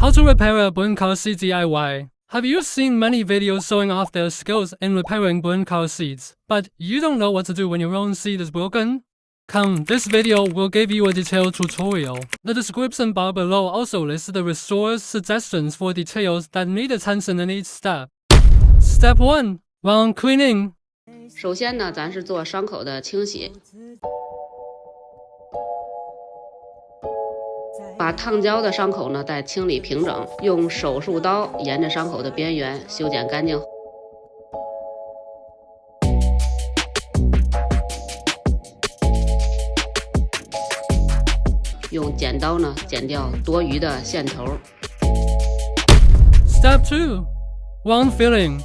How to repair a burnt car seat DIY. Have you seen many videos showing off their skills in repairing burnt car seats, but you don't know what to do when your own seat is broken? Come, this video will give you a detailed tutorial. The description bar below also lists the restorer's suggestions for details that need attention in each step. Step 1. Wound cleaning. 首先呢，咱是做伤口的清洗，把烫焦的伤口呢再清理平整，用手术刀沿着伤口的边缘修剪干净。用剪刀呢剪掉多余的线头。Step 2. Wound filling.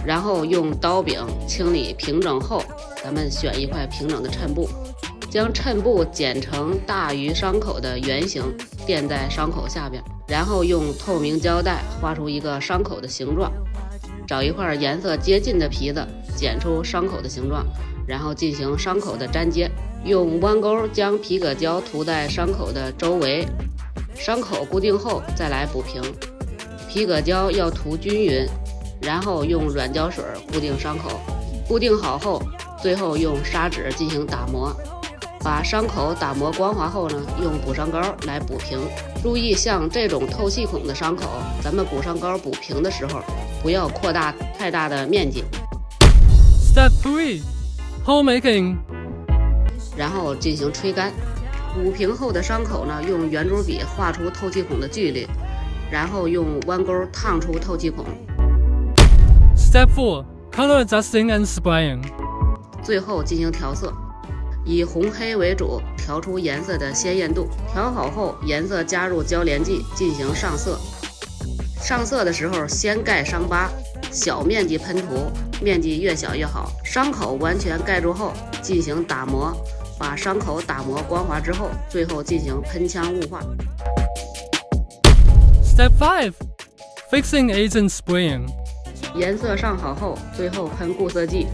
然后用刀柄清理平整后，咱们选一块平整的衬布，将衬布剪成大于伤口的圆形，垫在伤口下边，然后用透明胶带画出一个伤口的形状，找一块颜色接近的皮子，剪出伤口的形状，然后进行伤口的粘接。用弯钩将皮革胶涂在伤口的周围，伤口固定后再来补平。皮革胶要涂均匀，然后用软胶水固定伤口。固定好后，最后用砂纸进行打磨。把伤口打磨光滑后呢，用补伤膏来补平。注意，像这种透气孔的伤口，咱们补伤膏补平的时候，不要扩大太大的面积。Step 3. Hole making. 然后进行吹干。补平后的伤口呢，用圆珠笔画出透气孔的距离，然后用弯钩烫出透气孔。Step 4. Color adjusting and spraying. 最后进行调色，以红黑为主，调出颜色的鲜艳度。调好后，颜色加入胶连剂进行上色。上色的时候先盖伤疤，小面积喷涂，面积越小越好。伤口完全盖住后，进行打磨。把伤口打磨光滑之后，最后进行喷枪雾化。Step 5. Fixing agent spraying. 颜色上好后，最后喷固色剂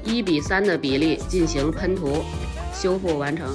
，1:3的比例进行喷涂，修复完成。